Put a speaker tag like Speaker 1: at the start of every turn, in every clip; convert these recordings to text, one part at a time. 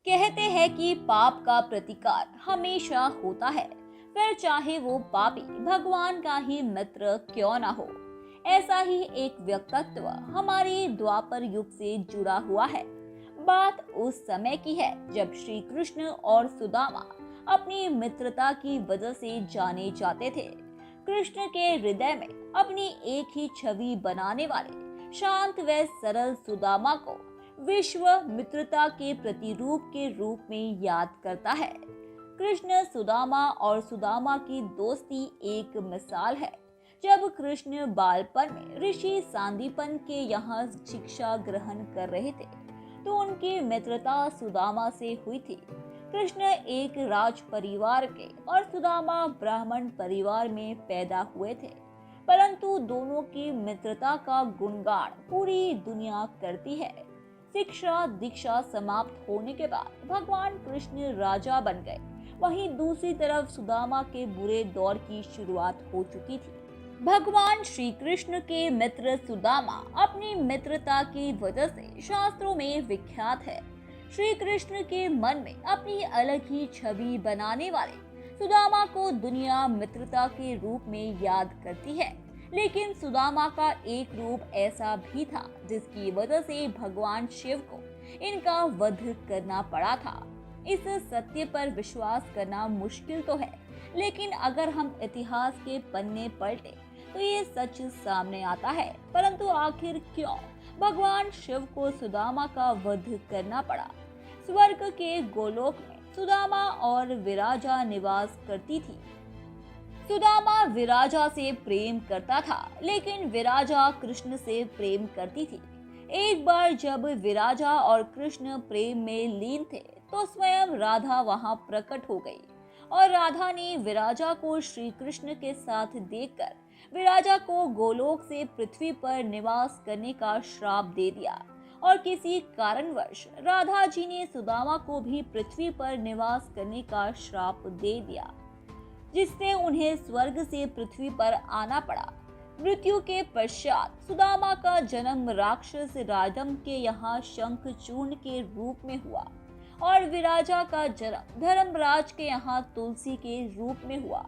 Speaker 1: कहते हैं कि पाप का प्रतिकार हमेशा होता है, फिर चाहे वो पापी भगवान का ही मित्र क्यों ना हो। ऐसा ही एक व्यक्तित्व हमारे द्वापर युग से जुड़ा हुआ है। बात उस समय की है जब श्री कृष्ण और सुदामा अपनी मित्रता की वजह से जाने जाते थे। कृष्ण के हृदय में अपनी एक ही छवि बनाने वाले शांत व सरल सुदामा को विश्व मित्रता के प्रतिरूप के रूप में याद करता है। कृष्ण सुदामा और सुदामा की दोस्ती एक मिसाल है। जब कृष्ण बालपन में ऋषि सांदीपन के यहाँ शिक्षा ग्रहण कर रहे थे, तो उनकी मित्रता सुदामा से हुई थी। कृष्ण एक राज परिवार के और सुदामा ब्राह्मण परिवार में पैदा हुए थे, परंतु दोनों की मित्रता का गुणगान पूरी दुनिया करती है। शिक्षा दीक्षा समाप्त होने के बाद भगवान कृष्ण राजा बन गए। वहीं दूसरी तरफ सुदामा के बुरे दौर की शुरुआत हो चुकी थी। भगवान श्री कृष्ण के मित्र सुदामा अपनी मित्रता की वजह से शास्त्रों में विख्यात है। श्री कृष्ण के मन में अपनी अलग ही छवि बनाने वाले सुदामा को दुनिया मित्रता के रूप में याद करती है। लेकिन सुदामा का एक रूप ऐसा भी था जिसकी वजह से भगवान शिव को इनका वध करना पड़ा था। इस सत्य पर विश्वास करना मुश्किल तो है, लेकिन अगर हम इतिहास के पन्ने पलटे तो ये सच सामने आता है। परंतु आखिर क्यों भगवान शिव को सुदामा का वध करना पड़ा? स्वर्ग के गोलोक में सुदामा और विराजा निवास करती थी। सुदामा विराजा से प्रेम करता था, लेकिन विराजा कृष्ण से प्रेम करती थी। एक बार जब विराजा और कृष्ण प्रेम में लीन थे, तो स्वयं राधा वहां प्रकट हो गई और राधा ने विराजा को श्री कृष्ण के साथ देखकर विराजा को गोलोक से पृथ्वी पर निवास करने का श्राप दे दिया। और किसी कारणवश राधा जी ने सुदामा को भी पृथ्वी पर निवास करने का श्राप दे दिया, जिससे उन्हें स्वर्ग से पृथ्वी पर आना पड़ा। मृत्यु के पश्चात सुदामा का जन्म राक्षस राजम के यहाँ शंखचूर्ण के रूप में हुआ और विराजा का जन्म धर्मराज के यहाँ तुलसी के रूप में हुआ।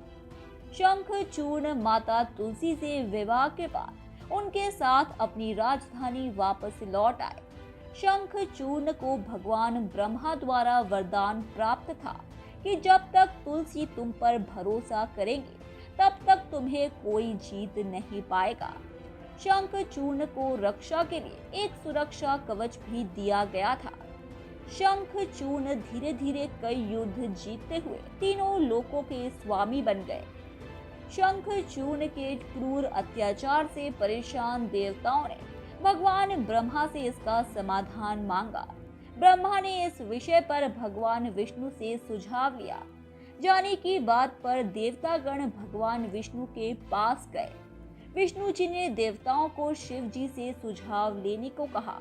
Speaker 1: शंखचूर्ण माता तुलसी से विवाह के बाद उनके साथ अपनी राजधानी वापस लौट आए। शंखचूर्ण को भगवान ब्रह्मा द्वारा वरदान प्राप्त था कि जब तक तुलसी तुम पर भरोसा करेंगे, तब तक तुम्हें कोई जीत नहीं पाएगा। शंखचूर्ण को रक्षा के लिए एक सुरक्षा कवच भी दिया गया था। शंखचूर्ण धीरे धीरे कई युद्ध जीतते हुए तीनों लोकों के स्वामी बन गए। शंखचूर्ण के क्रूर अत्याचार से परेशान देवताओं ने भगवान ब्रह्मा से इसका समाधान मांगा। ब्रह्मा ने इस विषय पर भगवान विष्णु से सुझाव लिया। जाने की बात पर देवतागण भगवान विष्णु के पास गए। विष्णु जी ने देवताओं को शिव जी से सुझाव लेने को कहा।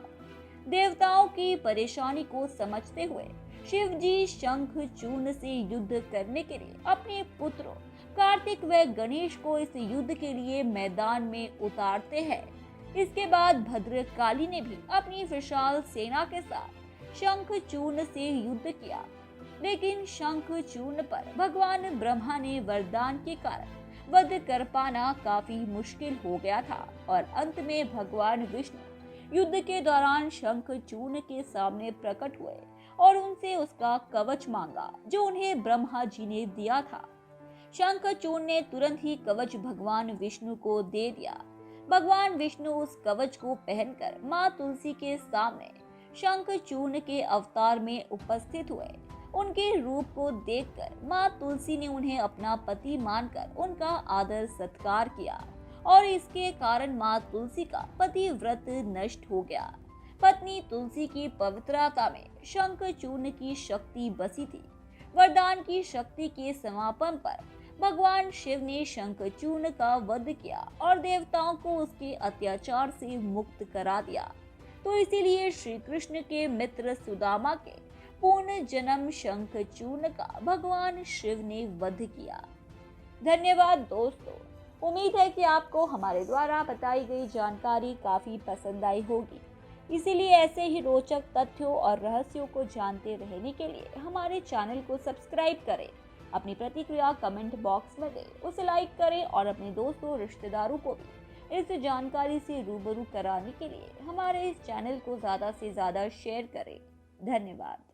Speaker 1: देवताओं की परेशानी को समझते हुए शिव जी शंखचूर्ण से युद्ध करने के लिए अपने पुत्रों कार्तिक व गणेश को इस युद्ध के लिए मैदान में उतारते हैं। इसके बाद भद्रकाली ने भी अपनी विशाल सेना के साथ शंखचूर्ण से युद्ध किया, लेकिन शंखचूर्ण पर भगवान ब्रह्मा ने वरदान के कारण वध कर पाना काफी मुश्किल हो गया था और अंत में भगवान विष्णु युद्ध के दौरान शंखचूर्ण के सामने प्रकट हुए और उनसे उसका कवच मांगा, जो उन्हें ब्रह्मा जी ने दिया था। शंखचूर्ण ने तुरंत ही कवच भगवान विष्णु को दे दिया। भगवान विष्णु उस कवच को पहनकर माँ तुलसी के सामने शंखचूर्ण के अवतार में उपस्थित हुए। उनके रूप को देखकर माँ तुलसी ने उन्हें अपना पति मानकर उनका आदर सत्कार किया और इसके कारण माँ तुलसी का पतिव्रत नष्ट हो गया। पत्नी तुलसी की पवित्रता में शंखचूर्ण की शक्ति बसी थी। वरदान की शक्ति के समापन पर भगवान शिव ने शंखचूर्ण का वध किया और देवताओं को उसके अत्याचार से मुक्त करा दिया। तो इसीलिए श्री कृष्ण के मित्र सुदामा के पूर्ण जन्म शंखचूर्ण का भगवान शिव ने वध किया। धन्यवाद दोस्तों। उम्मीद है कि आपको हमारे द्वारा बताई गई जानकारी काफी पसंद आई होगी। इसीलिए ऐसे ही रोचक तथ्यों और रहस्यों को जानते रहने के लिए हमारे चैनल को सब्सक्राइब करें। अपनी प्रतिक्रिया कमेंट बॉक्स में दें, उसे लाइक करें और अपने दोस्तों रिश्तेदारों को भी इस जानकारी से रूबरू कराने के लिए हमारे इस चैनल को ज़्यादा से ज़्यादा शेयर करें। धन्यवाद।